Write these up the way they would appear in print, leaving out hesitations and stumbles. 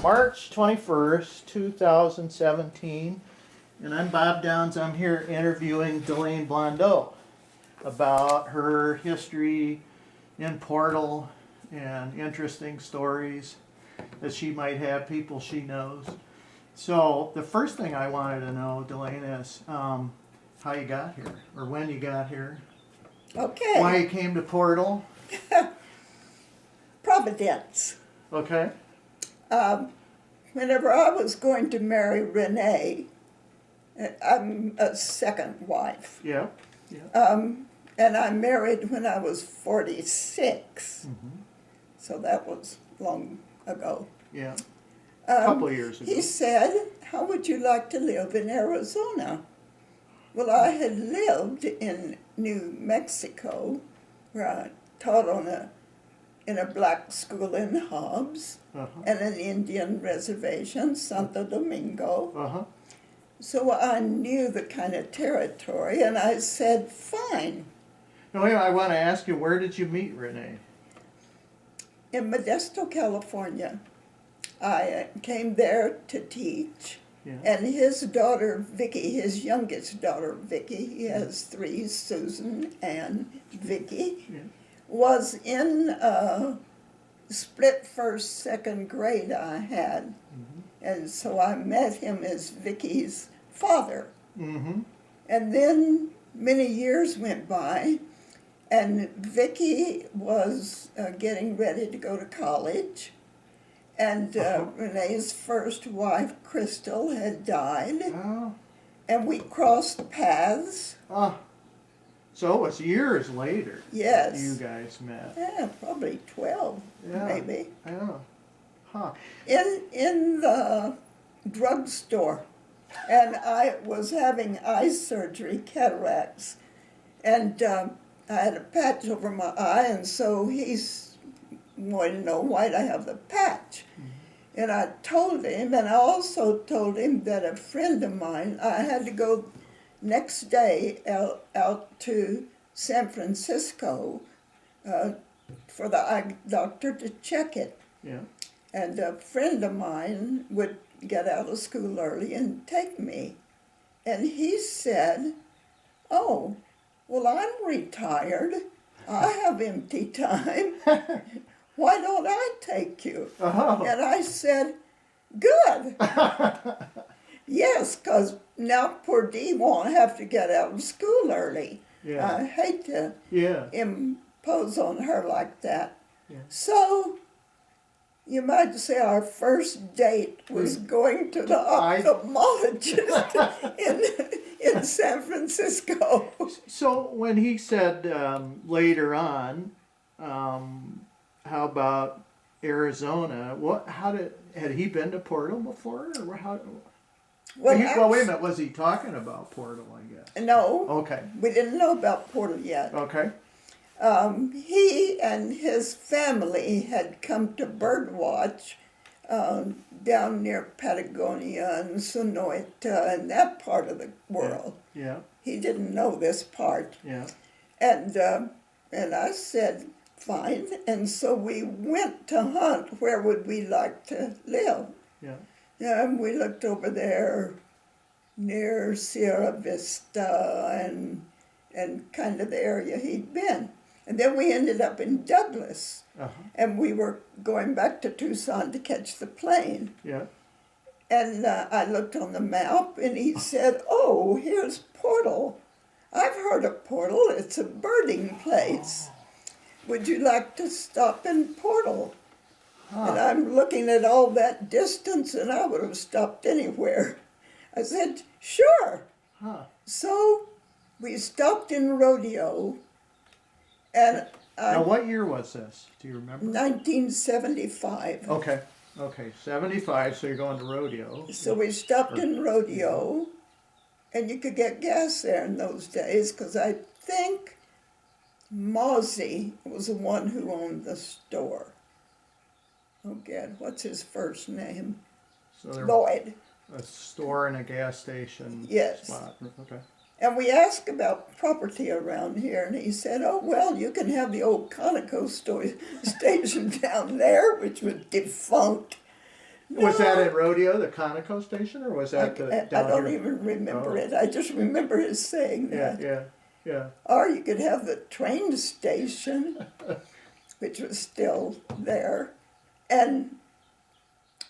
March 21st, 2017, and I'm Bob Downs. I'm here interviewing Delane Blondeau about her history in Portal and interesting stories that she might have, people she knows. So the first thing I wanted to know, Delane, is how you got here, or when you got here, Okay. why you came to Portal. Providence. Okay. Whenever I was going to marry Renee, I'm a second wife, Yeah. Yeah. and I married when I was 46, so that was long ago. Yeah. A couple of years ago. He said, "How would you like to live in Arizona?" Well, I had lived in New Mexico, where I taught in a black school in Hobbs, and an Indian reservation, Santo Domingo. So I knew the kind of territory, and I said, fine. Now, wait, I want to ask you, where did you meet Renee? In Modesto, California. I came there to teach, and his daughter, Vicky, his youngest daughter, Vicky, he has three, Susan and Vicky, was in split first, second grade I had. And so I met him as Vicky's father. And then many years went by, and Vicky was getting ready to go to college. And Renee's first wife, Crystal, had died. And we crossed paths. So it was years later Yes. you guys met. Yeah, probably 12, maybe. Yeah. Huh. In the drugstore, and I was having eye surgery, cataracts, and I had a patch over my eye, and so he's wanted to know why'd I have the patch. And I told him, and I also told him that a friend of mine, I had to go next day out to San Francisco for the eye doctor to check it. Yeah. And a friend of mine would get out of school early and take me. And he said, "Oh, well, I'm retired. I have empty time. Why don't I take you?" And I said, "Good." Yes, because now poor Dee won't have to get out of school early. I hate to impose on her like that. So you might say our first date was going to the ophthalmologist in San Francisco. So when he said later on, how about Arizona? Had he been to Portal before, or how? Well, wait a minute. Was he talking about Portal? I guess. No. Okay. We didn't know about Portal yet. Okay. He and his family had come to birdwatch down near Patagonia and Sonoita and that part of the world. Yeah. He didn't know this part. Yeah. And I said, fine. And so we went to hunt where would we like to live. Yeah. And we looked over there near Sierra Vista and kind of the area he'd been. And then we ended up in Douglas, and we were going back to Tucson to catch the plane. Yeah. And I looked on the map, and he said, "Oh, here's Portal. I've heard of Portal. It's a birding place. Would you like to stop in Portal?" And I'm looking at all that distance, and I would have stopped anywhere. I said, "Sure." So we stopped in Rodeo. And now, what year was this? Do you remember? 1975. Okay. 75, so you're going to Rodeo. So we stopped in Rodeo, and you could get gas there in those days, because I think Mozzie was the one who owned the store. Oh, God, what's his first name? So there Lloyd. A store and a gas station spot. Okay. And we asked about property around here, and he said, "Oh, well, you can have the old Conoco station down there, which was defunct." Was that No, at Rodeo, the Conoco station, or was that I down don't here? even remember Oh. it. I just remember his saying Yeah, that. yeah, yeah. Or you could have the train station, which was still there. And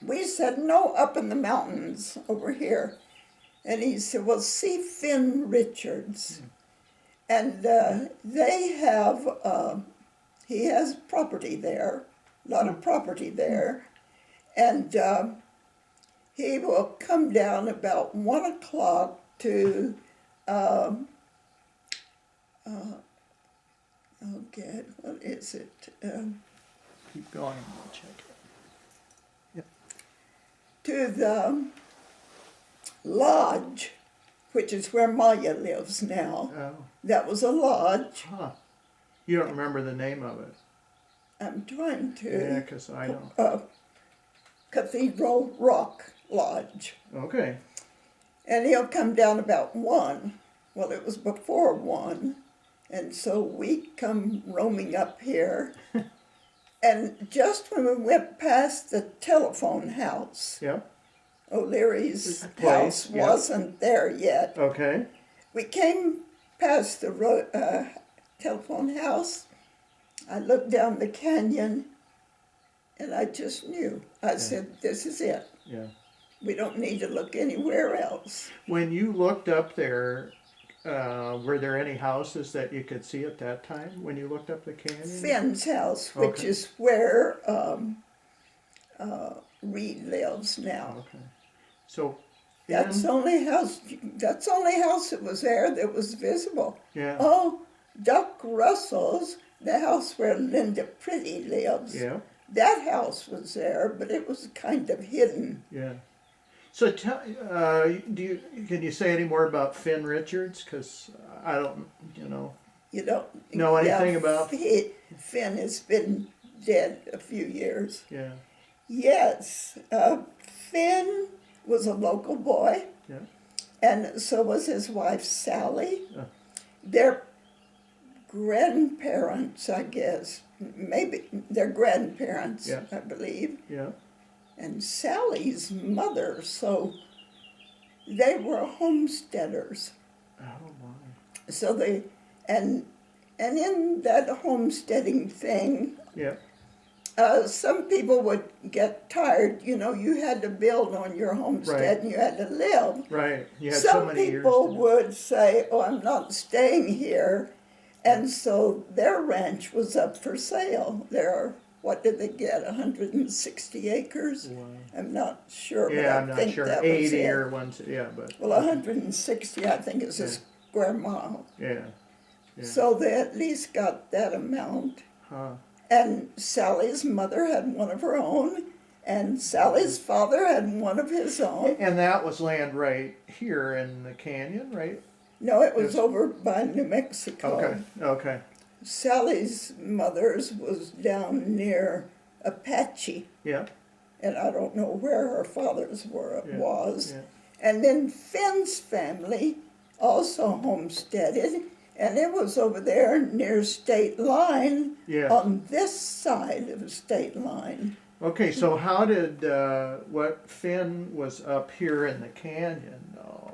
we said, no, up in the mountains over here. And he said, well, see Finn Richards. And they have, he has property there, a lot of property there. And he will come down about 1 o'clock to, oh God, what is it? Keep going, I'll check it. To the lodge, which is where Maya lives now. Oh, That was a lodge. huh. You don't remember the name of it? I'm trying Yeah, to. because I don't. Cathedral Rock Lodge. Okay. And he'll come down about 1. Well, it was before 1. And so we come roaming up here. And just when we went past the telephone house, Yep. O'Leary's Place, house yeah. wasn't there yet. Okay. We came past the telephone house. I looked down the canyon, and I just knew. I said, this is it. Yeah. We don't need to look anywhere else. When you looked up there, were there any houses that you could see at that time when you looked up the canyon? Finn's house, which Okay. is where Reed lives now. Okay. So, That's the only house. That's the only house that was there that was visible. yeah. Oh, Duck Russell's, the house where Linda Pretty lives. Yeah. That house was there, but it was kind of hidden. Yeah. So can you say any more about Finn Richards? Because I don't, You don't know anything about. Finn has been dead a few years. Yeah. Yes, Finn was a local boy, Yeah. and so was his wife Sally. Oh. Their grandparents, I guess, maybe their grandparents, Yeah. I believe, Yeah. and Sally's mother. So they were homesteaders. Oh my. So they and in that homesteading thing, Yeah. some people would get tired. You know, you had to build on your homestead Right. and you had to live. Right. You had so Some many years. people would say, "Oh, I'm not staying here," and so their ranch was up for sale. There are, what did they get? 160 acres. Wow. I'm not sure, Yeah, but I'm I not think sure. that was 80 it. or one. Yeah, but. Well, 160, I think, is a Yeah. square mile. Yeah. Yeah. So they at least got that amount. Huh. And Sally's mother had one of her own, and Sally's father had one of his own. And that was land right here in the canyon, right? No, it was Yes. over by New Mexico. Okay. Okay. Sally's mother's was down near Apache, Yeah. and I don't know where her father's was. Yeah. And then Finn's family also homesteaded, and it was over there near state line, Yeah. on this side of the state line. Okay, so how did what Finn was up here in the canyon? Oh,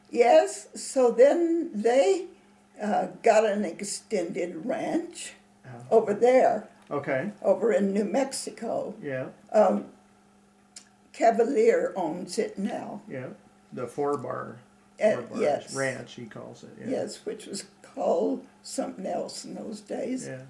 Yes, so then they got an extended ranch over there, okay, over in New Mexico. yeah, Cavalier owns it now. yeah, the four bar Yes. ranch, he calls it. Yeah. Yes, which was called something else in those days. Yeah.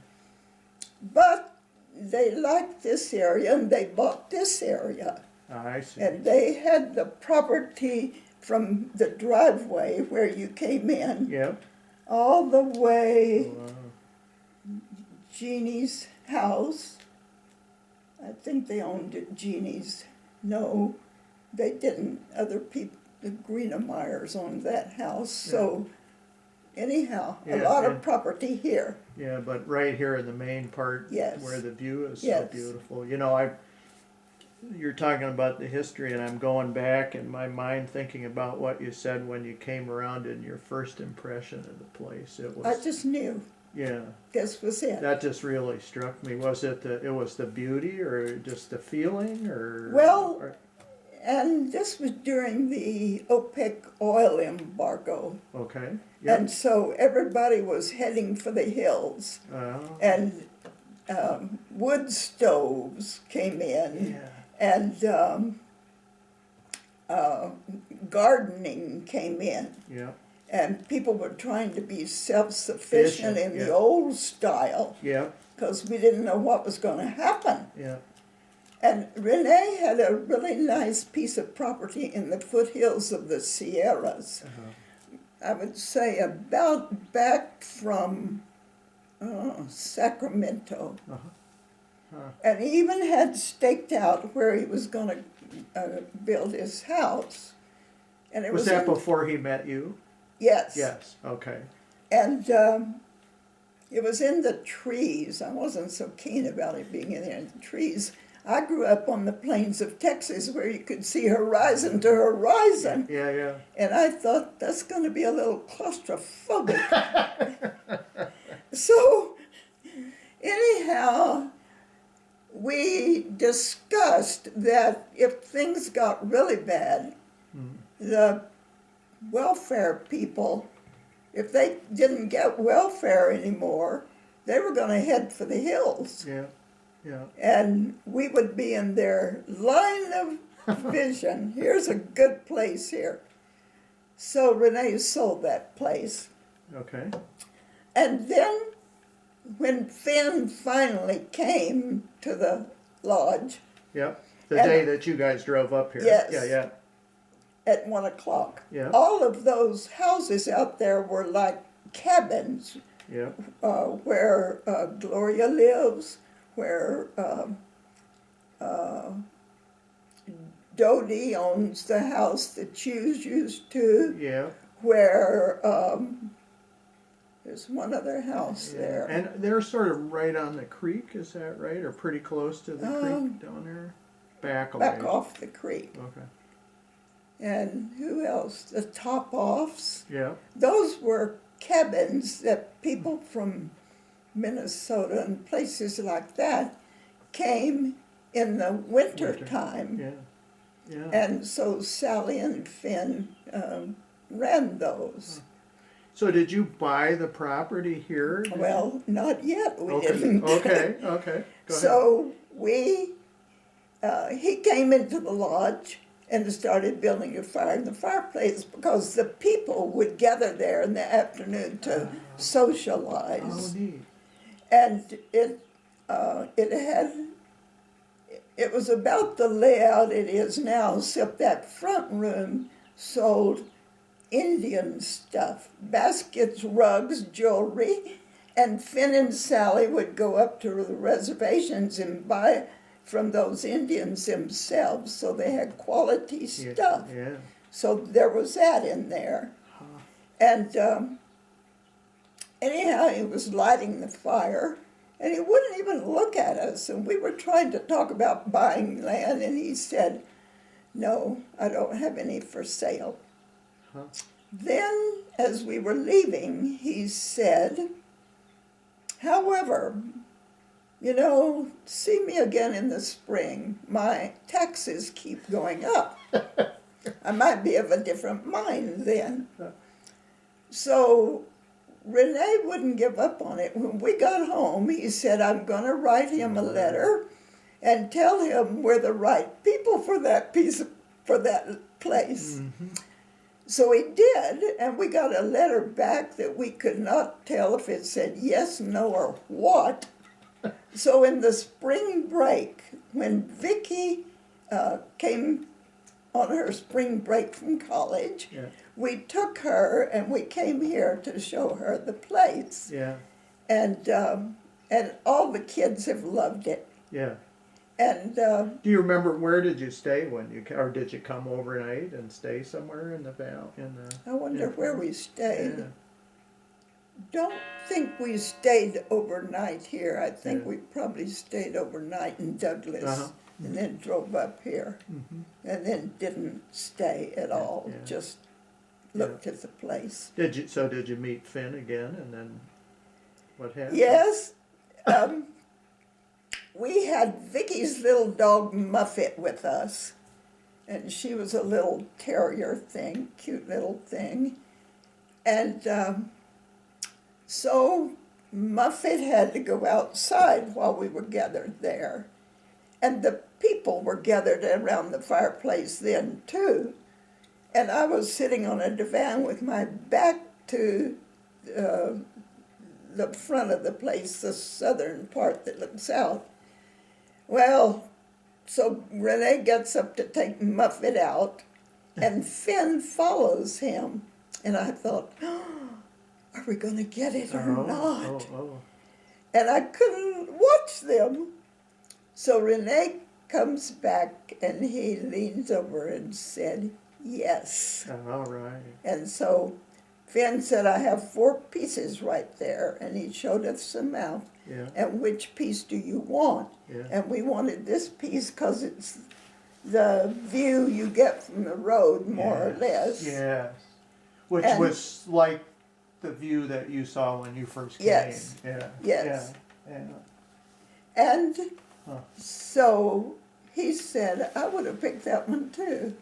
But they liked this area and they bought this area. I see. And they had the property from the driveway where you came in Yeah. all the way Wow. Jeannie's house. I think they owned it, Jeannie's. No, they didn't. Other people, the Greenemeyers owned that house. So anyhow, a Yeah, lot and- of property here. Yeah, but right here in the main part, Yes. where the view is so Yes. beautiful. You're talking about the history, and I'm going back in my mind thinking about what you said when you came around in your first impression of the place. It was I just knew. Yeah. This was it. That just really struck me. Was it it was the beauty or just the feeling or? Well, or- and this was during the OPEC oil embargo. okay. Yeah. And so everybody was heading for the hills. Oh. And wood stoves came in. Yeah. And gardening came in. Yeah. And people were trying to be self-sufficient in yeah. the old style Yeah. because we didn't know what was going to happen. Yeah. And Renee had a really nice piece of property in the foothills of the Sierras. I would say about back from Sacramento. And he even had staked out where he was going to build his house. And it Was that before he met you? Yes. Yes. Okay. And it was in the trees. I wasn't so keen about it being in the trees. I grew up on the plains of Texas where you could see horizon to horizon. Yeah. Yeah. And I thought, that's going to be a little claustrophobic. So, anyhow, we discussed that if things got really bad, the welfare people, if they didn't get welfare anymore, they were going to head for the hills. Yeah. Yeah. And we would be in their line of vision. Here's a good place here. So Renee sold that place. Okay. And then when Finn finally came to the lodge Yeah. The And- day that you guys drove up here. Yes. Yeah. Yeah. at 1 o'clock, Yeah. all of those houses out there were like cabins Yeah. where Gloria lives, where Dodie owns the house that Hughes used to, Yeah. where there's one other house Yeah. there. And they're sort of right on the creek, is that right? Or pretty close to the creek down there? Back a Back ways. off the creek. Okay. And who else? The Top-Offs. Yeah. Those were cabins that people from Minnesota and places like that came in the winter time. Yeah. Yeah. And so Sally and Finn ran those. So did you buy the property here? Did Well, not yet. We Okay. didn't. Okay. Okay. Go ahead. So he came into the lodge and started building a fire in the fireplace because the people would gather there in the afternoon to socialize. Oh, neat. And it was about the layout it is now, except that front room sold Indian stuff, baskets, rugs, jewelry, and Finn and Sally would go up to the reservations and buy from those Indians themselves, so they had quality stuff. Yeah. So there was that in there. And anyhow, he was lighting the fire, and he wouldn't even look at us. And we were trying to talk about buying land, and he said, "No, I don't have any for sale." Huh. Then, as we were leaving, he said, "However, see me again in the spring. My taxes keep going up. I might be of a different mind then." So Renee wouldn't give up on it. When we got home, he said, "I'm going to write him a letter and tell him we're the right people for that place." Mm-hmm. So he did, and we got a letter back that we could not tell if it said yes, no, or what. So in the spring break, when Vicki came on her spring break from college, Yeah. we took her and we came here to show her the place. Yeah. And all the kids have loved it. Yeah. And Do you remember where did you stay when or did you come overnight and stay somewhere in the valley? I wonder where we stayed. Yeah. Don't think we stayed overnight here. I think Yeah. we probably stayed overnight in Douglas Uh-huh. and then drove up here and then didn't stay at all, Yeah. just looked at the place. Did you meet Finn again and then? What happened? Yes. We had Vicky's little dog Muffet with us, and she was a little terrier thing, cute little thing. And so Muffet had to go outside while we were gathered there. And the people were gathered around the fireplace then, too. And I was sitting on a divan with my back to the front of the place, the southern part that looks out. Well, so Renee gets up to take Muffet out, and Finn follows him. And I thought, oh, are we going to get it or not? And I couldn't watch them. So Renee comes back, and he leans over and said, yes. All right. And so Finn said, I have 4 pieces right there. And he showed us them out. Yeah. And which piece do you want? Yeah. And we wanted this piece because it's the view you get from the road, more or less. Yes. Which was like the view that you saw when you first came. Yes. Yeah. Yes. Yeah. And so he said, I would have picked that one too.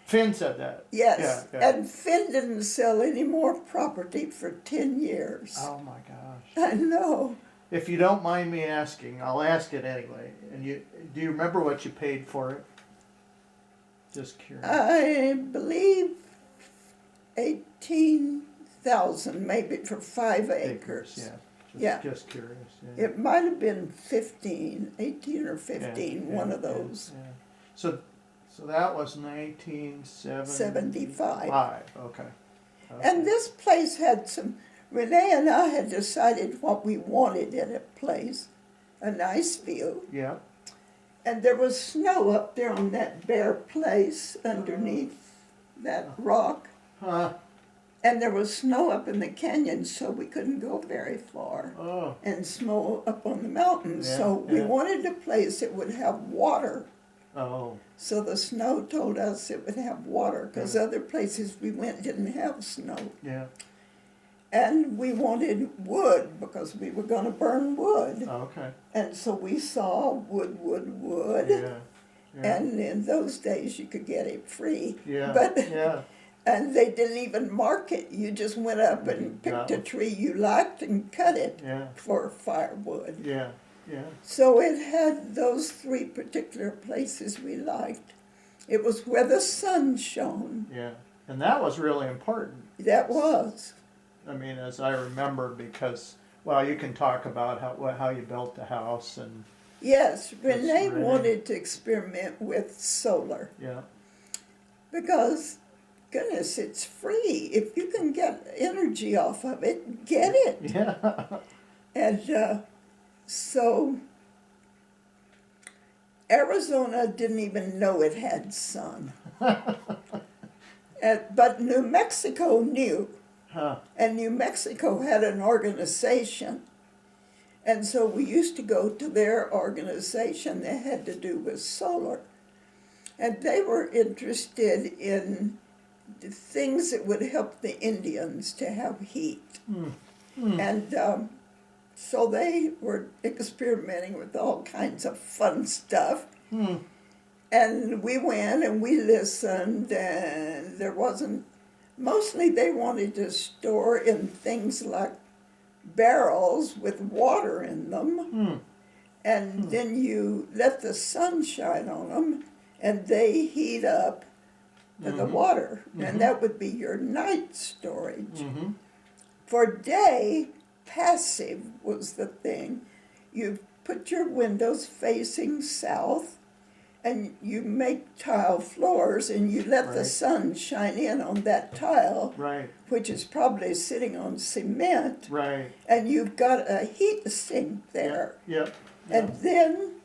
Finn said that. Yes. Yeah. And Finn didn't sell any more property for 10 years. Oh my gosh. I know. If you don't mind me asking, I'll ask it anyway. And do you remember what you paid for it? Just curious. I believe 18,000 maybe for 5 acres. Yeah. Just curious. Yeah. It might have been 18 or 15, one of those. Yeah. So that was 1975. Okay. And this place had some, Renee and I had decided what we wanted in a place, a nice view. Yeah. And there was snow up there on that bare place underneath that rock. And there was snow up in the canyon, so we couldn't go very far. And snow up on the mountains. So we wanted a place that would have water. So the snow told us it would have water, because other places we went didn't have snow. Yeah. And we wanted wood, because we were going to burn wood. Okay. And so we saw wood. Yeah. And in those days you could get it free. Yeah. And they didn't even mark it. You just went up and picked a tree you liked and cut it for firewood. Yeah. So it had those 3 particular places we liked. It was where the sun shone. Yeah. And that was really important. That was. I mean, as I remember, because, well, you can talk about how you built the house and... Yes, Renee wanted to experiment with solar. Yeah. Because, goodness, it's free. If you can get energy off of it, get it. Yeah. And so Arizona didn't even know it had sun. But New Mexico knew. And New Mexico had an organization. And so we used to go to their organization that had to do with solar. And they were interested in the things that would help the Indians to have heat. And so they were experimenting with all kinds of fun stuff. And we went and we listened, and there wasn't, mostly they wanted to store in things like barrels with water in them. And then you let the sun shine on them, and they heat up the water. And that would be your night storage. For day, passive was the thing. You put your windows facing south, and you make tile floors, and you let the sun shine in on that tile, which is probably sitting on cement, and you've got a heat sink there. And then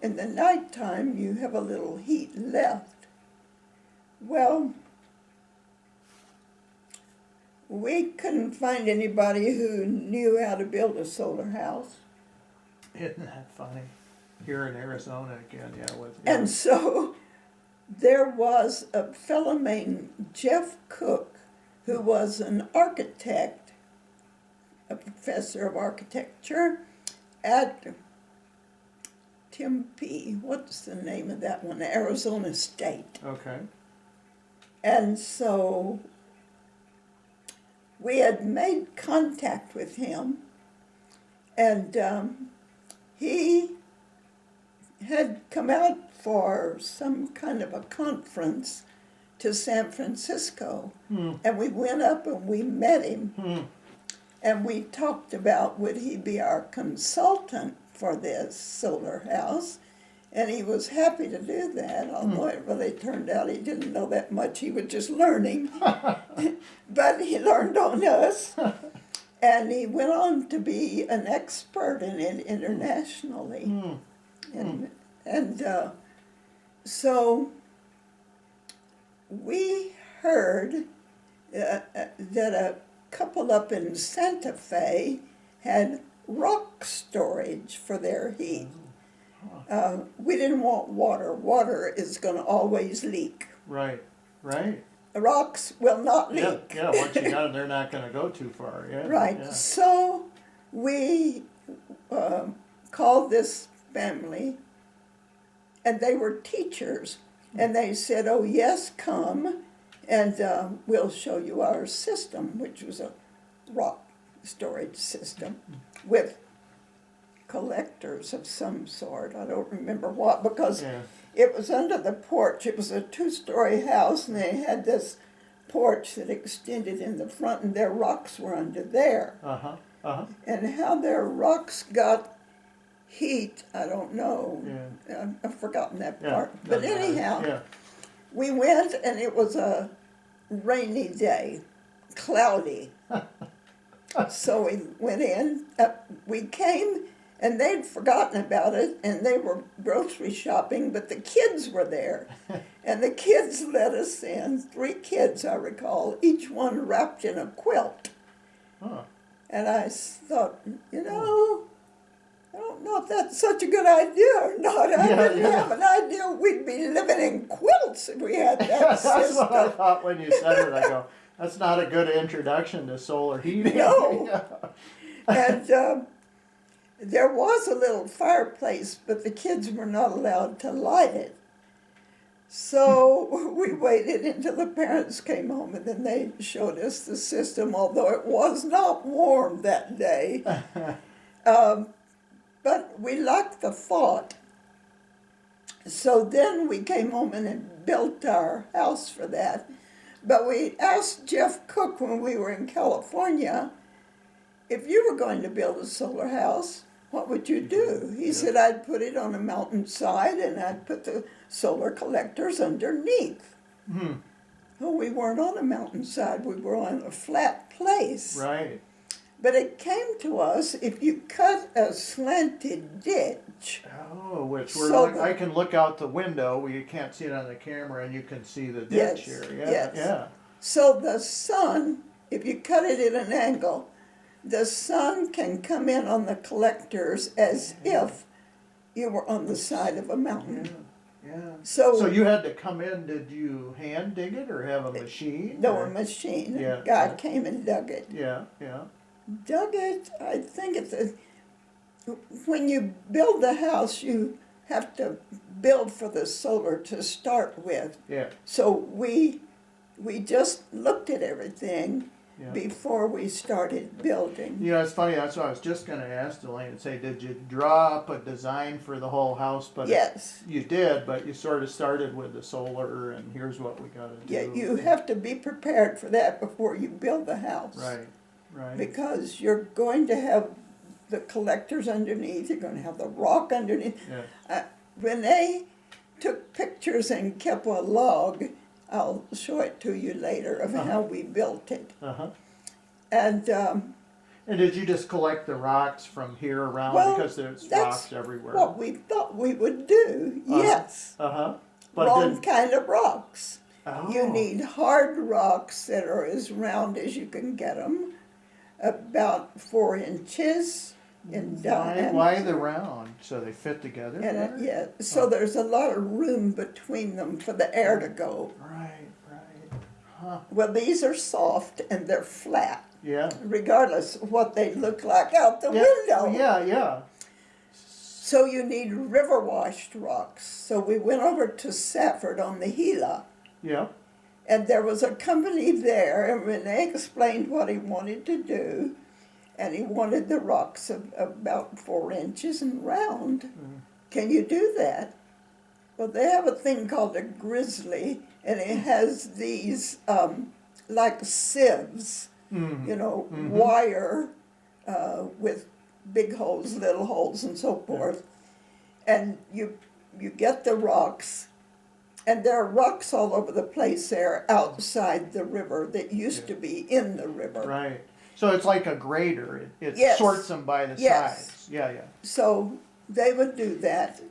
in the nighttime, you have a little heat left. Well, we couldn't find anybody who knew how to build a solar house. Isn't that funny? Here in Arizona again, And so there was a fellow named Jeff Cook, who was an architect a professor of architecture at Tempe. What's the name of that one? Arizona State. Okay. And so we had made contact with him, and he had come out for some kind of a conference to San Francisco. And we went up and we met him. And we talked about would he be our consultant for this solar house. And he was happy to do that, although it really turned out he didn't know that much. He was just learning. But he learned on us. And he went on to be an expert in it internationally. And so we heard that a couple up in Santa Fe had rock storage for their heat. We didn't want water. Water is going to always leak. Right. Right. The rocks will not leak. Yeah. Once you got them, they're not going to go too far. Yeah. Right. Yeah. So we called this family, and they were teachers, and they said, "Oh yes, come, and we'll show you our system," which was a rock storage system with collectors of some sort. I don't remember what, because it was under the porch. It was a 2-story house, and they had this porch that extended in the front, and their rocks were under there. And how their rocks got heat, I don't know. I've forgotten that part. But anyhow, we went, and it was a rainy day, cloudy. So we went in, we came, and they'd forgotten about it, and they were grocery shopping, but the kids were there. And the kids let us in, 3 kids, I recall, each one wrapped in a quilt. And I thought, I don't know if that's such a good idea or not. I didn't have an idea we'd be living in quilts if we had that system. That's what I thought when you said it. I go, that's not a good introduction to solar heating. No. And there was a little fireplace, but the kids were not allowed to light it. So we waited until the parents came home, and then they showed us the system, although it was not warm that day. But we liked the thought. So then we came home and built our house for that. But we asked Jeff Cook when we were in California, if you were going to build a solar house, what would you do? He said, I'd put it on a mountainside, and I'd put the solar collectors underneath. Well, we weren't on a mountainside. We were on a flat place. Right. But it came to us, if you cut a slanted ditch. Oh, which we're So I can look out the window. Well, you can't see it on the camera, and you can see the ditch here. Yeah. So the sun, if you cut it at an angle, the sun can come in on the collectors as if you were on the side of a mountain. So you had to come in. Did you hand dig it or have a machine? No, a machine. Yeah. A guy came and dug it. Yeah. Dug it. I think when you build the house, you have to build for the solar to start with. Yeah. So we just looked at everything before we started building. It's funny. That's what I was just going to ask Delane and say, did you draw up a design for the whole house? But yes. You did, but you sort of started with the solar, and here's what we got to do. Yeah, you have to be prepared for that before you build the house. Right. Because you're going to have the collectors underneath, you're going to have the rock underneath. Renee took pictures and kept a log. I'll show it to you later of how we built it. And did you just collect the rocks from here around, because there's rocks everywhere? What we thought we would do. Yes. But Wrong kind of rocks. Oh. You need hard rocks that are as round as you can get them, about 4 inches. Why the round? So they fit together? And so there's a lot of room between them for the air to go. Right. Huh. Well, these are soft and they're flat. Yeah. regardless of what they look like out the Yeah, window. yeah. So you need river washed rocks. So we went over to Safford on the Gila, Yeah. and there was a company there, and Renee explained what he wanted to do, and he wanted the rocks about 4 inches and round. Mm. Can you do that? Well, they have a thing called a grizzly, and it has these like sieves, Mm. you know, Mhm. wire with big holes, little holes, and so forth. And you get the rocks, and there are rocks all over the place there outside the river that used to be in the river. Right. So it's like a grader. It Yes. sorts them by the Yes. size. Yeah. So they would do that,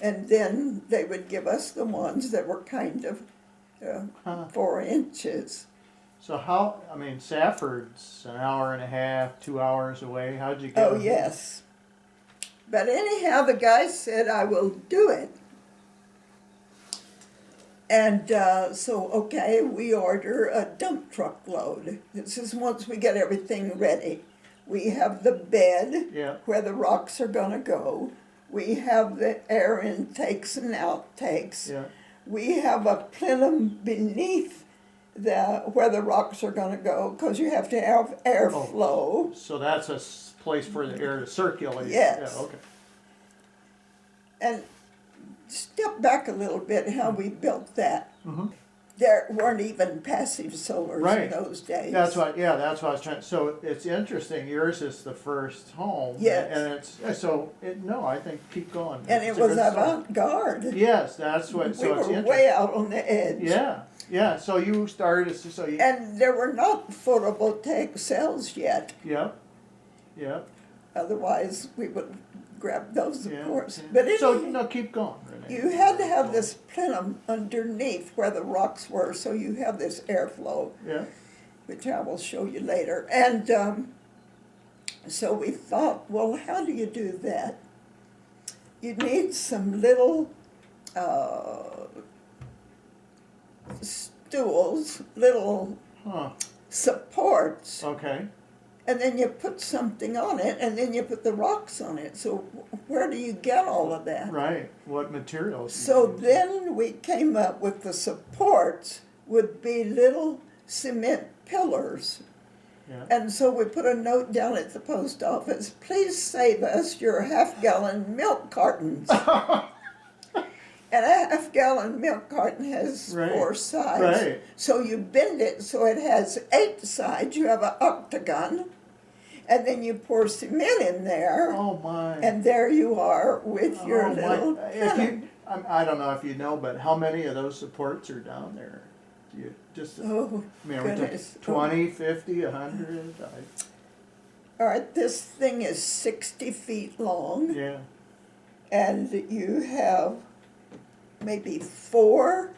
and then they would give us the ones that were kind of Huh. 4 inches. So Safford's an hour and a half, 2 hours away. How'd you get Oh, them? yes. But anyhow, the guy said, I will do it. And okay, we order a dump truck load. This is once we get everything ready. We have the bed Yeah. where the rocks are going to go. We have the air intakes and outtakes. Yeah. We have a plenum beneath where the rocks are going to go, because you have to have airflow. So that's a place for the air to circulate. Yes. Yeah. Okay. And step back a little bit, how we built that. Mm-hmm. There weren't even passive solars Right. in those days. That's what I was trying. So it's interesting. Yours is the first home. Yes. And it's so. No, I think keep going. And It's it a was good start. avant-garde. Yes, that's what. We So it's were interesting. way out on the edge. Yeah. Yeah. So you started. So you. And there were not photovoltaic cells yet. Yeah. Yeah. Otherwise, we would grab those, of Yeah. course. Yeah. But So anyway, keep going, Renee. you had to have this plenum underneath where the rocks were, so you have this airflow, Yeah. which I will show you later. And so we thought, well, how do you do that? You need some little stools, little Huh. supports, Okay. and then you put something on it, and then you put the rocks on it. So where do you get all of that? Right. What materials? do So you use? then we came up with the supports would be little cement pillars. Yeah. And so we put a note down at the post office, please save us your half-gallon milk cartons. And a half-gallon milk carton has Right. 4 sides. Right. So you bend it so it has 8 sides. You have an octagon. And then you pour cement in there. Oh my. And there you are with your Oh, little If pennant. you, I don't know if you know, but how many of those supports are down there? You just. Oh, I mean, are we talking goodness. 20, 50, 100? All right, this thing is 60 feet long. Yeah. And you have maybe 4,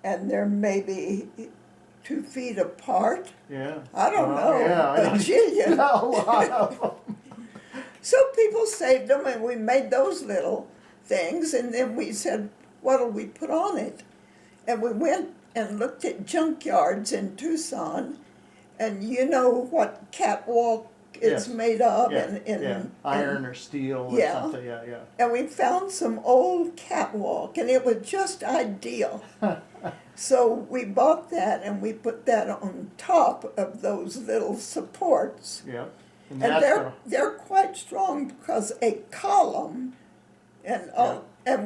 and they're maybe 2 feet apart. Yeah. I don't know, Yeah. a jillion. A lot of them. So people saved them, and we made those little things, and then we said, what'll we put on it? And we went and looked at junkyards in Tucson, and you know what catwalk it's Yes. made of, Yeah. and Yeah. Iron or steel or Yeah. something. Yeah. Yeah. and we found some old catwalk, and it was just ideal. So we bought that, and we put that on top of those little supports. Yeah. And that's they're quite strong because a column, and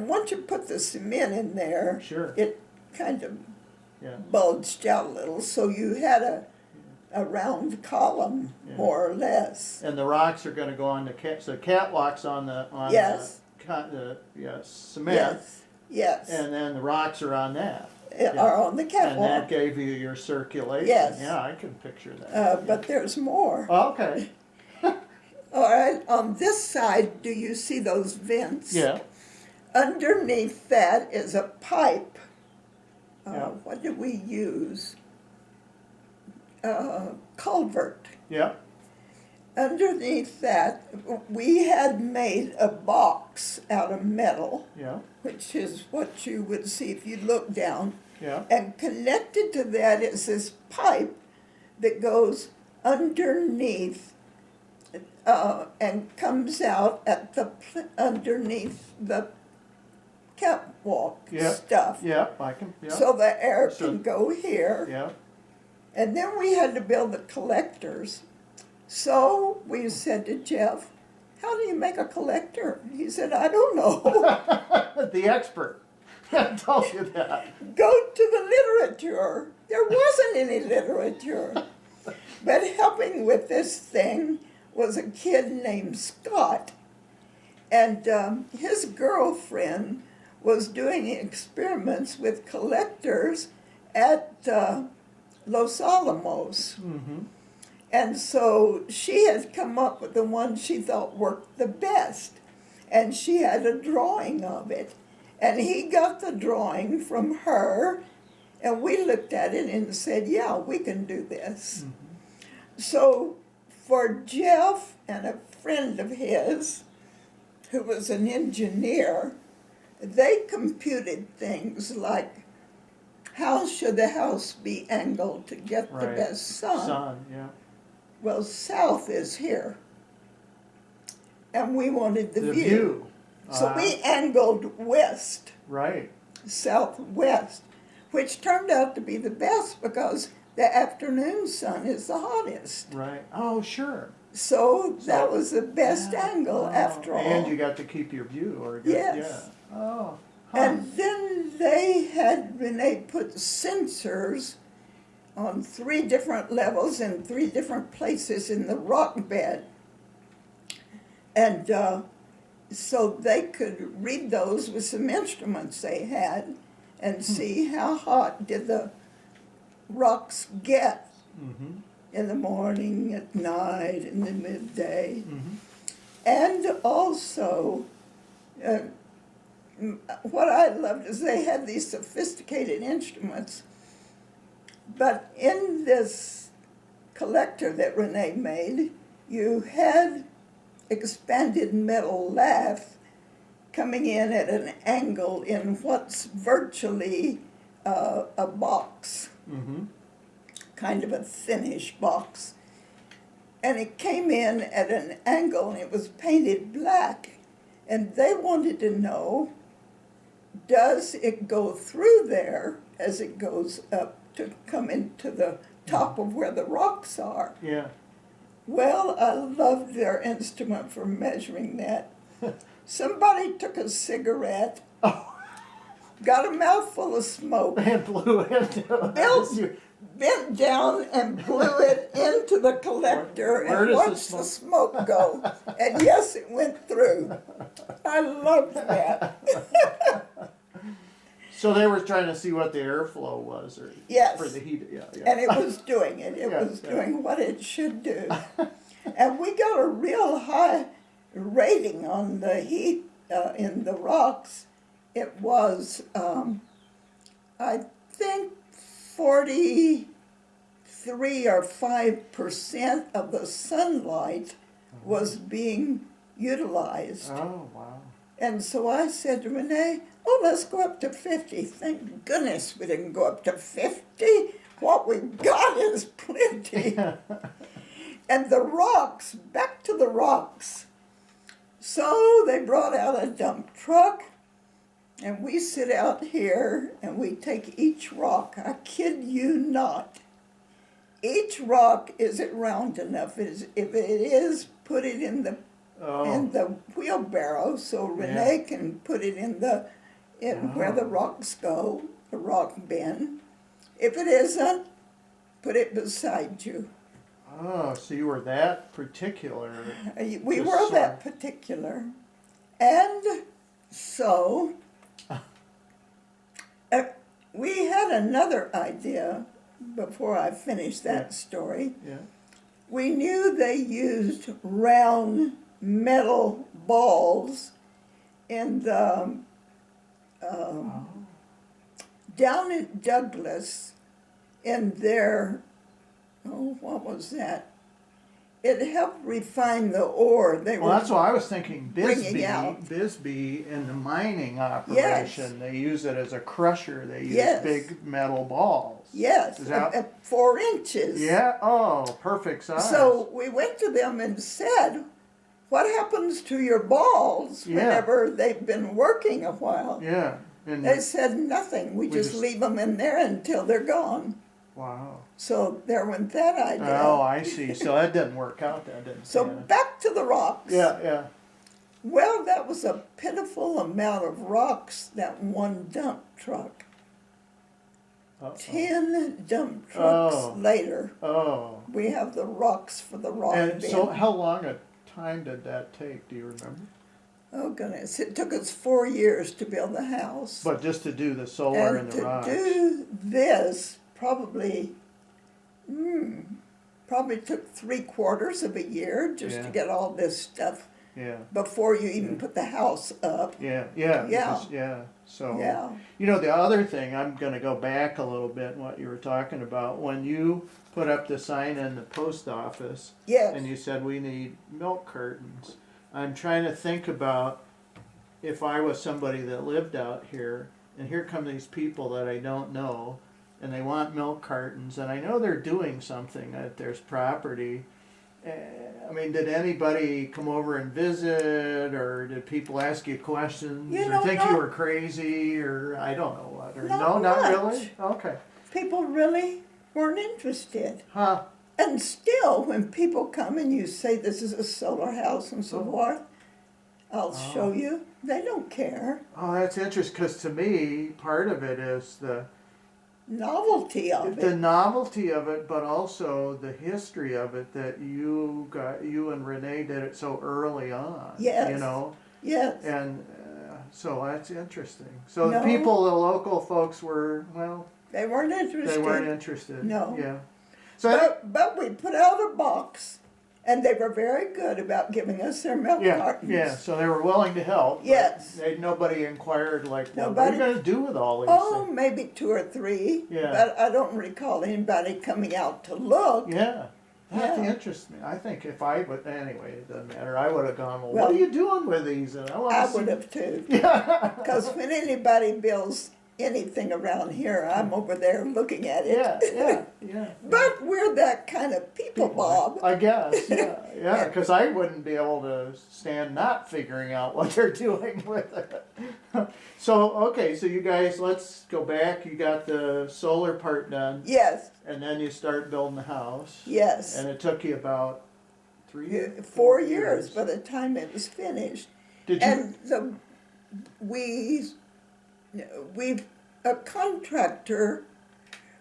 once you put the cement in there, Sure. it kind of Yeah. bulged out a little. So you had a round column, Yeah. more or less. And the rocks are going to go on the so catwalks on Yes. cement. Yes, yes, And then the rocks are on that. are on the And that catwalk. gave you your circulation. Yes. Yeah, I can picture that. But there's more. Okay. All right, on this side, do you see those vents? Yeah. Underneath that is a pipe. Yeah. What did we use? Culvert. Yeah. Underneath that, we had made a box out of metal, Yeah. which is what you would see if you look down. Yeah. And connected to that is this pipe that goes underneath and comes out at the underneath the catwalk stuff. Yep, I can, yep. So the air So- can go here. Yep. And then we had to build the collectors. So we said to Jeff, how do you make a collector? He said, I don't know. The expert tells you that. Go to the literature. There wasn't any literature. But helping with this thing was a kid named Scott. And his girlfriend was doing experiments with collectors at Los Alamos. Mm-hmm. And so she had come up with the one she thought worked the best. And she had a drawing of it. And he got the drawing from her, and we looked at it and said, yeah, we can do this. Mm-hmm. So for Jeff and a friend of his, who was an engineer, they computed things like, how should the house be angled to get the best sun? Sun, yeah. Well, south is here. And we wanted the view. View. So we angled west, Right. southwest, which turned out to be the best because the afternoon sun is the hottest. Right. Oh, sure. So that was the best angle after all. And you got to keep your view, or Yes. Yeah. Oh. Huh. And then they put sensors on 3 different levels in 3 different places in the rock bed. And so they could read those with some instruments they had and see how hot did the rocks get in the morning, at night, in the midday. Mm-hmm. And also, what I loved is they had these sophisticated instruments, but in this collector that Renee made, you had expanded metal lath coming in at an angle in what's virtually a box, kind of a thinnish box. And it came in at an angle and it was painted black. And they wanted to know, does it go through there as it goes up to come into the top of where the rocks are? Yeah. Well, I loved their instrument for measuring that. Somebody took a cigarette, got a mouthful of smoke, And blew it. bent down and blew it into the collector Where and does the watched the smoke go. And yes, it went through. I loved that. So they were trying to see what the airflow was, or Yes. for the heat. Yeah. And it was doing it. It Yeah, was yeah. doing what it should do. And we got a real high rating on the heat in the rocks. It was, I think, 43 or 5% of the sunlight was being utilized. Oh, wow. And so I said to Renee, oh, let's go up to 50. Thank goodness we didn't go up to 50. What we've got is plenty. And the rocks, back to the rocks. So they brought out a dump truck, and we sit out here and we take each rock. I kid you not. Each rock, is it round enough? If it is, put it in the wheelbarrow so Renee can put it in where the rocks go, the rock bin. If it isn't, put it beside you. Oh, so you were that particular. We were that particular. And so we had another idea before I finished that story. Yeah. We knew they used round metal balls in the down at Douglas in their what was that? it helped refine the ore. They Well, were that's why I was thinking bringing out. Bisbee in the mining operation. They use it as a crusher. They use Yes. big metal balls. Yes, Is that- at 4 inches. Yeah. Oh, perfect size. So we went to them and said, what happens to your balls Yeah. whenever they've been working a while? Yeah. And They said nothing. We just leave them in there until they're gone. wow. So there went that idea. Oh, I see. So that didn't work out. That didn't. So back to the rocks. Yeah. Yeah. Well, that was a pitiful amount of rocks, that one dump truck. Uh-oh. 10 dump trucks Oh. later, Oh. we have the rocks for the rock And bin. so, how long a time did that take? Do you remember? Oh, goodness. It took us 4 years to build the house. But just to do the solar and the to rocks. do this probably took 3/4 of a year just Yeah. to get all this stuff Yeah. before you even put the house up. Yeah. Yeah. Yeah. because- yeah. So. Yeah. You know, the other thing, I'm going to go back a little bit in what you were talking about. When you put up the sign in the post office Yes. and you said we need milk cartons, I'm trying to think about if I was somebody that lived out here and here come these people that I don't know and they want milk cartons and I know they're doing something at their property. I mean, did anybody come over and visit, or did people ask you questions, You or know, think you not- were crazy, or I don't know what, or Not no, not much. really? Okay. People really weren't interested. Huh. And still, when people come and you say this is a solar house and so Oh. forth, I'll show you. They don't care. Oh, that's interesting, because to me, part of it is the Novelty of it. novelty of it, but also the history of it, that you and Renee did it so early on. Yes. You know? Yes. And so that's interesting. So the No. people, the local folks were, well, They weren't interested. they weren't interested. No. Yeah. So But we put out a box, and they were very good about giving us their milk yeah, cartons. yeah. So they were willing to help. but Yes. Nobody inquired like, well, what are Nobody- you going to do with all these Oh, things? maybe 2 or 3. Yeah. But I don't recall anybody coming out to look. Yeah. That Yeah. interests me. I think if I would, anyway, it doesn't matter. I would have gone, well, Well, what are you doing with these? And want I to see. would have too. Yeah. Because when anybody builds anything around here, I'm over there looking at it. Yeah. But we're that kind of people, Bob. I guess, yeah, because I wouldn't be able to stand not figuring out what they're doing with it. So, okay, so you guys, let's go back. You got the solar part done, Yes, and then you start building the house. yes. And it took you about 4 years by the time it was finished. Did you? And a contractor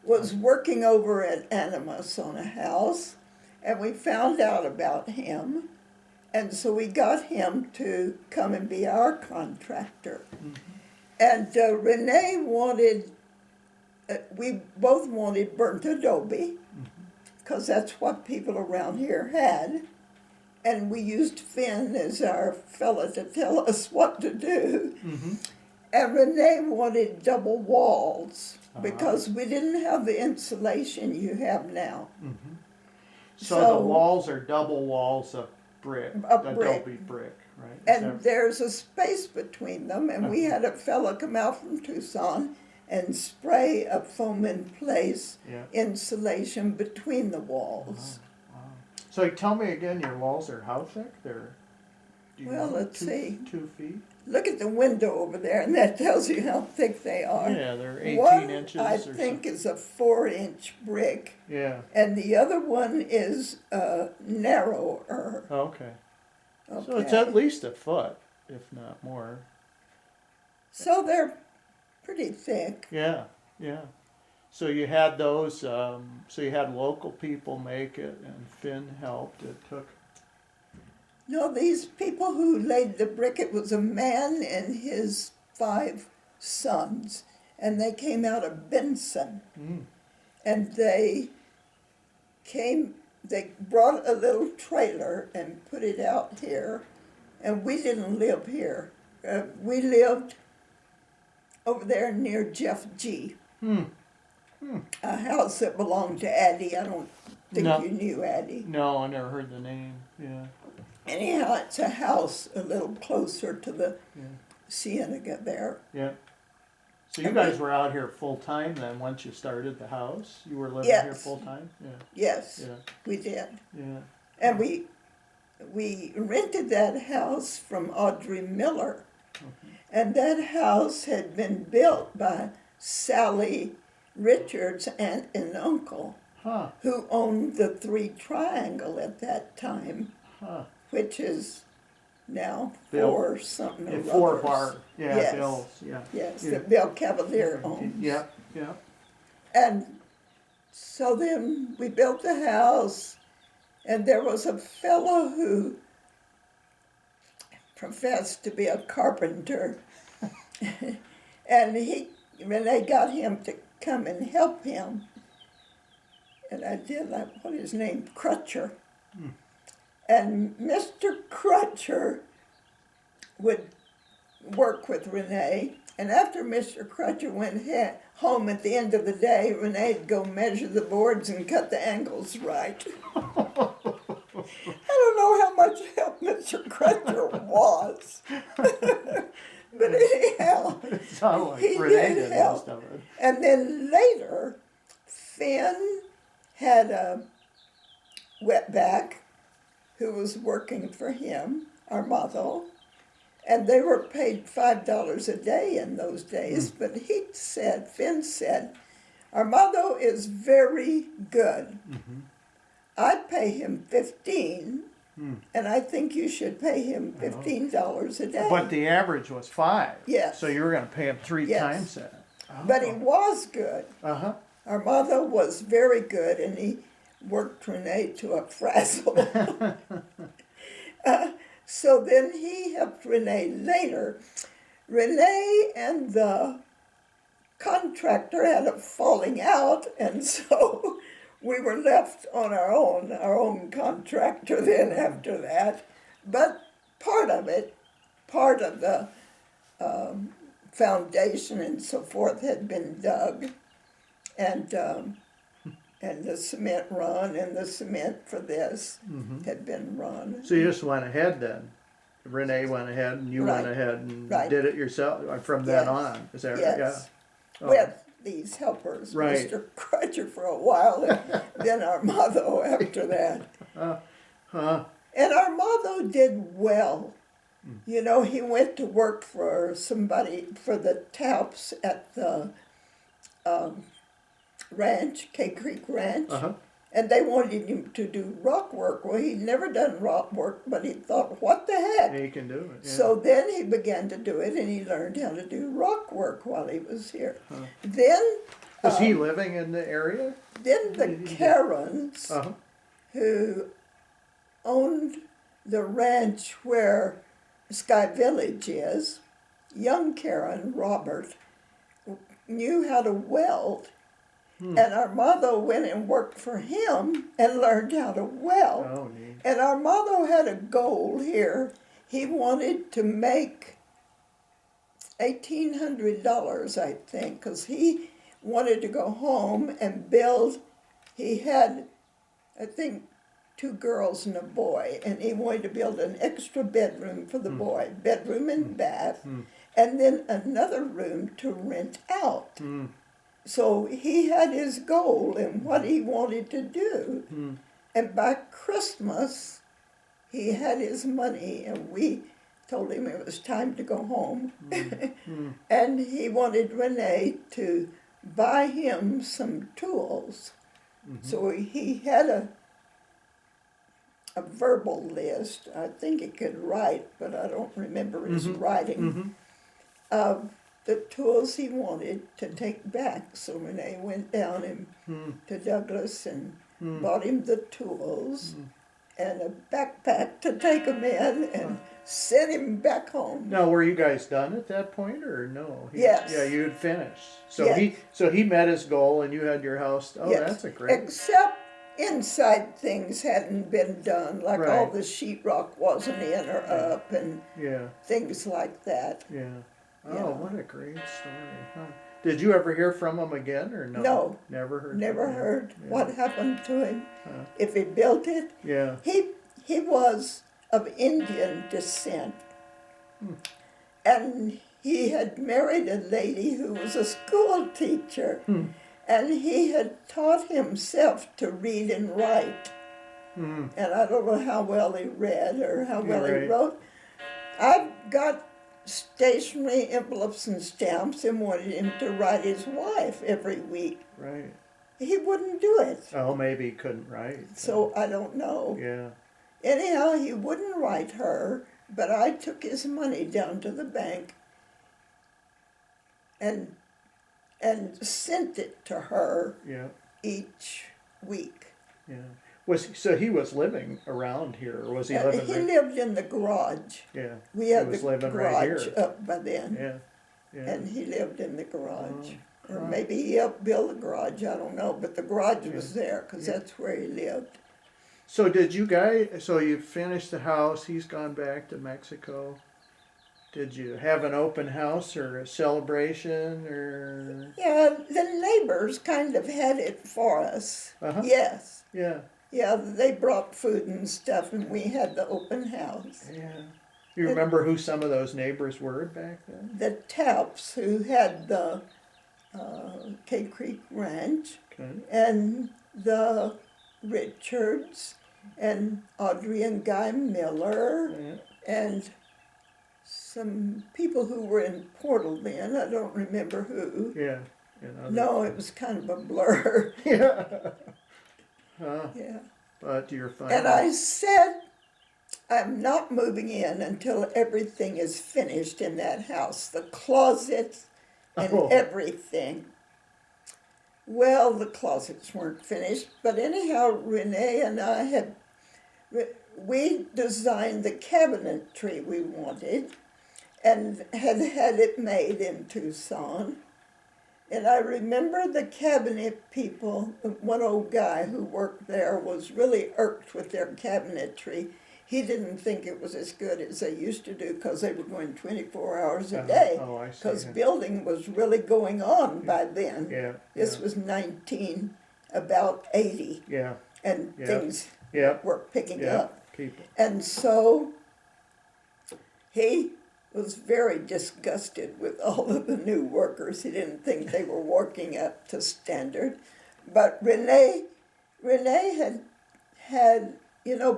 was working over at Animas on a house, and we found out about him, and so we got him to come and be our contractor. Mm-hmm. And Renee wanted, we both wanted burnt adobe, because that's what people around here had. And we used Finn as our fella to tell us what to do. Mm-hmm. And Renee wanted double walls because we didn't have the insulation you have now. Mm-hmm. So So- the walls are double walls of brick, Of brick. adobe brick, right? Is And that- there's a space between them, and we had a fella come out from Tucson and spray a foam in place Yeah. insulation between the walls. Wow. So tell me again, your walls are how thick? They're do you Well, know, let's see. 2 feet. Look at the window over there, and that tells you how thick they are. Yeah, they're 18 One, inches. I or think, is a 4-inch brick, so. Yeah. and the other one is narrower. Okay. Okay. So it's at least a foot, if not more. So they're pretty thick. Yeah. Yeah. So you had those. So you had local people make it, and Finn helped. It took. No, these people who laid the brick, it was a man and his 5 sons, and they came out of Benson. Mm. And they brought a little trailer and put it out here, and we didn't live here. We lived over there near Jeff G. Hmm. A house that belonged to Addie. I don't think No. you knew Addie. No, I never heard the name. Yeah. Anyhow, it's a house a little closer to the Yeah. Cienega there. Yeah. So you guys were out here full time then once you started the house? You were living Yes. here full time? Yeah. Yes, Yeah. we did. Yeah. And we rented that house from Audrey Miller. And that house had been built by Sally Richards' aunt and uncle, Huh. who owned the Three Triangle at that time, Huh. which is now Bill. four something or And 4 others. bar. Yeah, Yes. Bills. Yeah. Yes, Yeah. that Bill Cavalier owns. Yeah. Yeah. And so then we built the house, and there was a fellow who professed to be a carpenter. And Renee got him to come and help him. And I did, what is his name? Crutcher. And Mr. Crutcher would work with Renee. And after Mr. Crutcher went home at the end of the day, Renee'd go measure the boards and cut the angles right. I don't know how much help Mr. Crutcher was. But anyhow, It sounded like he Renee did did help. most of it. And then later, Finn had a wetback who was working for him, Armando, and they were paid $5 a day in those days. But Finn said, Armando is very good. I'd pay him $15, and I think you should pay him $15 a day. But the average was 5. Yes. So you were going to pay him 3 Yes. times that. But he was good. Uh-huh. Armando was very good, and he worked Renee to a frazzle. So then he helped Renee later. Renee and the contractor had a falling out, and so we were left on our own contractor then after that. But part of the foundation and so forth had been dug, and the cement run and the cement for this had been run. So you just went ahead then. Renee went ahead and you went Right. ahead and Right. did it yourself from then Yes. on. Is that right? Yes. Yeah. Oh. With these helpers, Right. Mr. Crutcher for a while, and then Armando after that. And Armando did well. You know, he went to work for the Taups at the ranch, Cave Creek Ranch. Uh-huh. And they wanted him to do rock work. Well, he'd never done rock work, but he thought, what the heck? He can do it. Yeah. So then he began to do it, and he learned how to do rock work while he was here. Then Was he living in the area? Then the Karens, Uh-huh. who owned the ranch where Sky Village is, young Karen, Robert, knew how to weld. And Armando went and worked for him and learned how to weld. Oh, neat. And Armando had a goal here. He wanted to make $1,800, I think, because he wanted to go home and build. He had, I think, 2 girls and a boy, and he wanted to build an extra bedroom for the boy, bedroom and bath, and then another room to rent out. So he had his goal and what he wanted to do. And by Christmas, he had his money, and we told him it was time to go home. And he wanted Renee to buy him some tools. So he had a verbal list. I think he could write, but I don't remember his writing, of the tools he wanted to take back. So Renee went down to Douglas and bought him the tools and a backpack to take him in and sent him back home. Now, were you guys done at that point, or no? Yes. Yeah, you had finished. So Yes. he met his goal, and you had your house. Oh, Yes. that's a great. Except inside things hadn't been done, like all Right. the sheetrock wasn't in or up and Yeah. things like that. Yeah. Oh, Yeah. what a great story. Huh? Did you ever hear from him again or no? No. Never heard. Never from him? heard Yeah. what happened to him. Huh. If he built it. Yeah. He was of Indian descent. Hmm. And he had married a lady who was a school teacher. Hmm. And he had taught himself to read and write. Hmm. And I don't know how well he read or how well Right. he wrote. I've got stationery envelopes and stamps and wanted him to write his wife every week. Right. He wouldn't do it. Oh, maybe he couldn't write. So I don't know. Yeah. Anyhow, he wouldn't write her, but I took his money down to the bank and sent it to her Yeah. each week. Yeah. So he was living around here, or was he living? He lived in the garage. Yeah. We had He was the living right garage here. up by then. Yeah. Yeah. And he lived in the garage. Oh, Or wow. maybe he helped build the garage, I don't know, but the garage was there because Yeah. that's where he lived. So did you guys? So you finished the house. He's gone back to Mexico. Did you have an open house or a celebration or? Yeah, the neighbors kind of had it for us. Uh-huh. Yes. Yeah. Yeah, they brought food and stuff and we had the open house. Yeah. You remember who some of those neighbors were back then? The Taps who had the Cave Creek Ranch Okay. and the Richards and Audrey and Guy Miller Yeah. and some people who were in Portal then. I don't remember who. Yeah. You know, No, it was kind of a blur. Yeah. Yeah. But you're fine. And I said, I'm not moving in until everything is finished in that house, the closets and Oh. everything. Well, the closets weren't finished, but anyhow, Renee and I we designed the cabinetry we wanted and had it made in Tucson. And I remember the cabinet people, one old guy who worked there was really irked with their cabinetry. He didn't think it was as good as they used to do because they were going 24 hours a day. Oh, I see. Because building was really going on by then. Yeah. This was about 80, Yeah. and Yeah. things Yeah. were picking Yeah. up. People. And so he was very disgusted with all of the new workers. He didn't think they were working up to standard. But Renee had,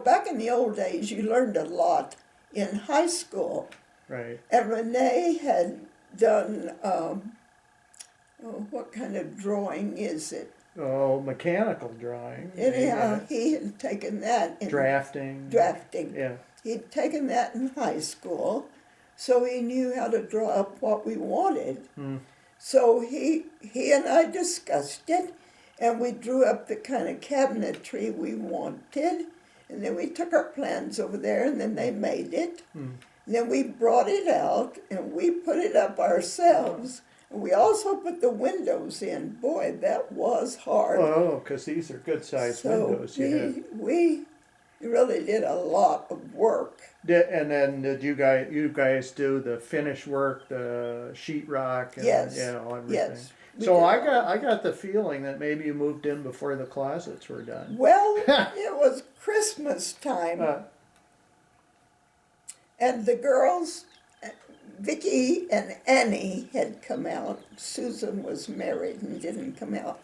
back in the old days, you learned a lot in high school. Right. And Renee had done, what kind of drawing is it? Oh, mechanical drawing. Anyhow, he had taken that in Drafting. drafting. Yeah. He'd taken that in high school, so he knew how to draw up what we wanted. Hmm. So he and I discussed it, and we drew up the kind of cabinetry we wanted, and then we took our plans over there, and then they made it. Hmm. And then we brought it out, and we put it up ourselves. And we also put the windows in. Boy, that was hard. Oh, because these are good-sized windows. We really did a lot of work. And then did you guys do the finish work, the sheetrock, and Yes. everything? Yes. we So did. I got the feeling that maybe you moved in before the closets were done. Well, it was Christmas time, and the girls, Vicki and Annie, had come out. Susan was married and didn't come out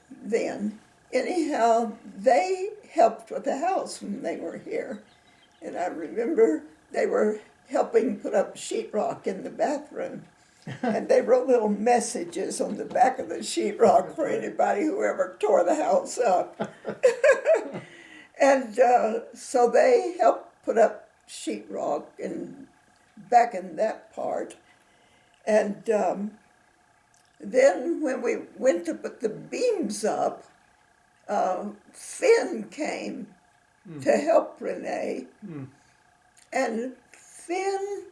then. Anyhow, they helped with the house when they were here. And I remember they were helping put up sheetrock in the bathroom. And they wrote little messages on the back of the sheetrock for anybody who ever tore the house up. And so they helped put up sheetrock and back in that part. And then when we went to put the beams up, Finn came to help Renee. Mm. And Finn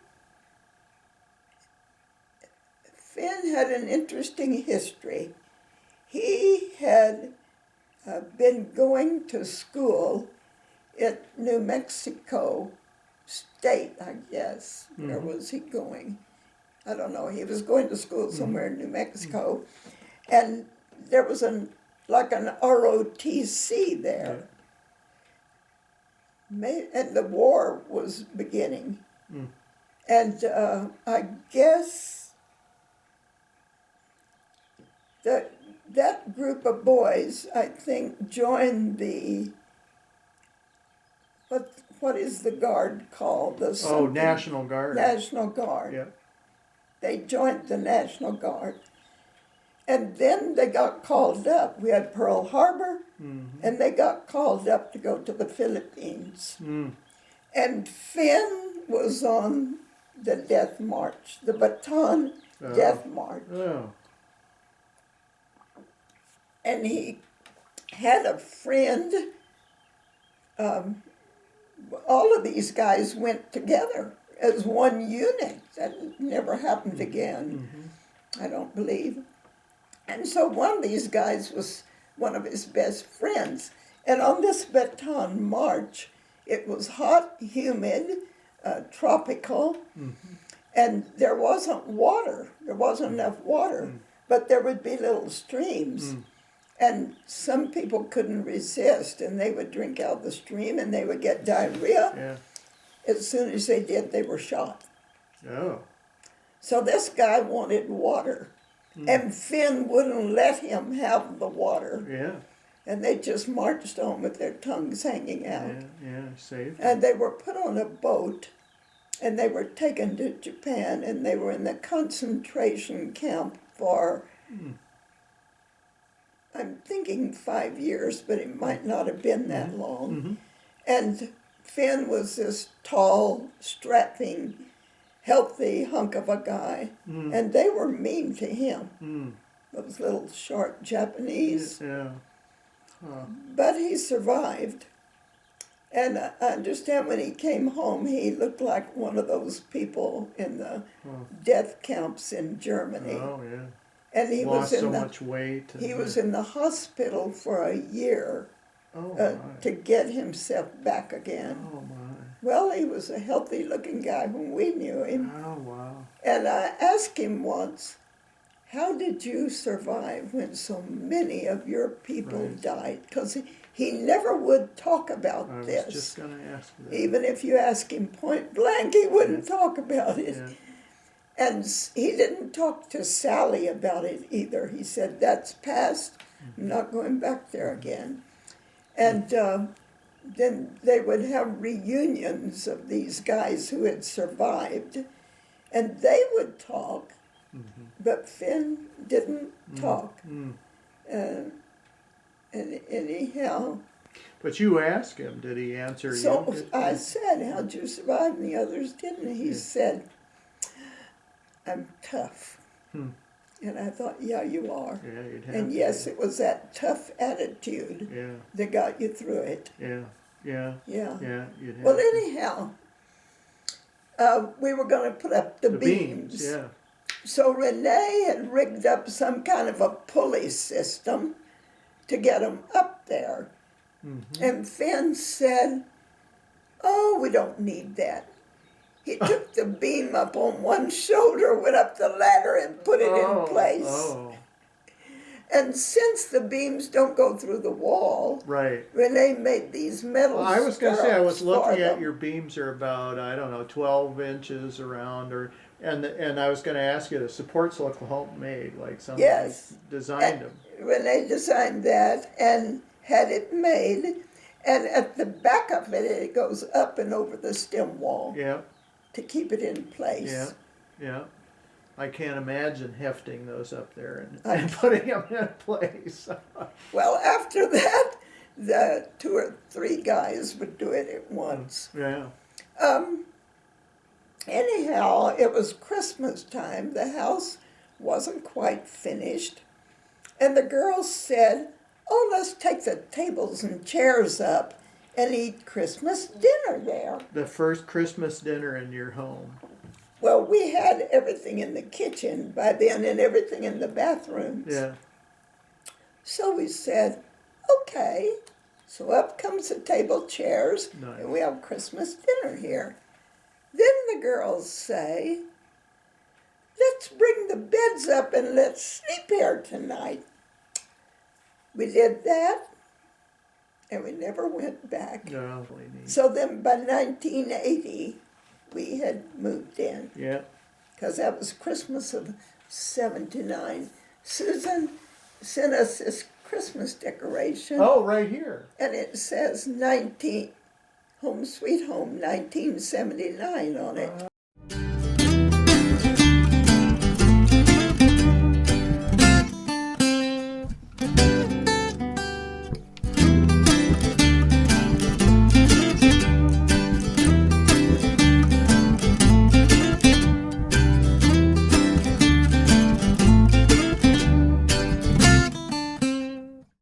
had an interesting history. He had been going to school at New Mexico State, I guess. Where was he going? I don't know, he was going to school somewhere in New Mexico, and there was like an ROTC there. And the war was beginning. And I guess that group of boys, I think, joined the, what is the Guard called? National Guard. National Guard. Yeah. They joined the National Guard. And then they got called up. We had Pearl Harbor, and they got called up to go to the Philippines. And Finn was on the Death March, the Bataan Death March. Oh. And he had a friend. All of these guys went together as one unit. That never happened again, I don't believe. And so one of these guys was one of his best friends. And on this Bataan March, it was hot, humid, tropical, and there wasn't water. There wasn't enough water, but there would be little streams. And some people couldn't resist, and they would drink out the stream, and they would get diarrhea. Yeah. As soon as they did, they were shot. Oh. So this guy wanted water, and Finn wouldn't let him have the water. Yeah. And they just marched on with their tongues hanging out. Yeah, safe. And they were put on a boat, and they were taken to Japan, and they were in the concentration camp for, I'm thinking 5 years, but it might not have been that long. And Finn was this tall, strapping, healthy hunk of a guy, and they were mean to him. Those little short Japanese. Yeah. But he survived. And I understand when he came home, he looked like one of those people in the death camps in Germany. Oh, yeah. And he Lost was in so much weight. he was in the hospital for a year my. to get himself back again. Oh, my. Well, he was a healthy-looking guy when we knew him. Oh, wow. And I asked him once, how did you survive when so many of your people died? Because he never would talk about this. I was just going to ask you that. Even if you ask him point blank, he wouldn't talk about it. Yeah. And he didn't talk to Sally about it either. He said, that's past. I'm not going back there again. And then they would have reunions of these guys who had survived, and they would talk, but Finn didn't talk. And anyhow, But you asked him, did he answer so you? I said, how'd you survive? And the others didn't. He said, I'm tough. And I thought, yeah, you are. Yeah, you'd have And to yes, be. it was that tough attitude that got you through it. Yeah, you'd have Well, to. anyhow, we were going to put up the beams. Yeah. So Renee had rigged up some kind of a pulley system to get them up there. And Finn said, oh, we don't need that. He took the beam up on one shoulder, went up the ladder, and put it in place. Oh, And since the beams don't go through the wall, right. Renee made these metal Well, I was going to say, I was stirrups for looking at them. your beams are about, I don't know, 12 inches around, and I was going to ask you, the supports look homemade, like somebody Yes. designed them. Renee designed that and had it made, and at the back of it, it goes up and over the stem wall Yeah, to keep it in place. yeah. I can't imagine hefting those up there and putting them in place. Well, after that, the 2 or 3 guys would do it at once. Yeah. Anyhow, it was Christmas time. The house wasn't quite finished. And the girls said, oh, let's take the tables and chairs up and eat Christmas dinner there. The first Christmas dinner in your home. Well, we had everything in the kitchen by then and everything in the bathrooms. Yeah. So we said, okay. So up comes the table, chairs, Nice. and we have Christmas dinner here. Then the girls say, let's bring the beds up and let's sleep here tonight. We did that, and we never went back. No, really neat. So then by 1980, we had moved in, Yeah. because that was Christmas of '79. Susan sent us this Christmas decoration, Oh, right here. and it says Home Sweet Home 1979 on it.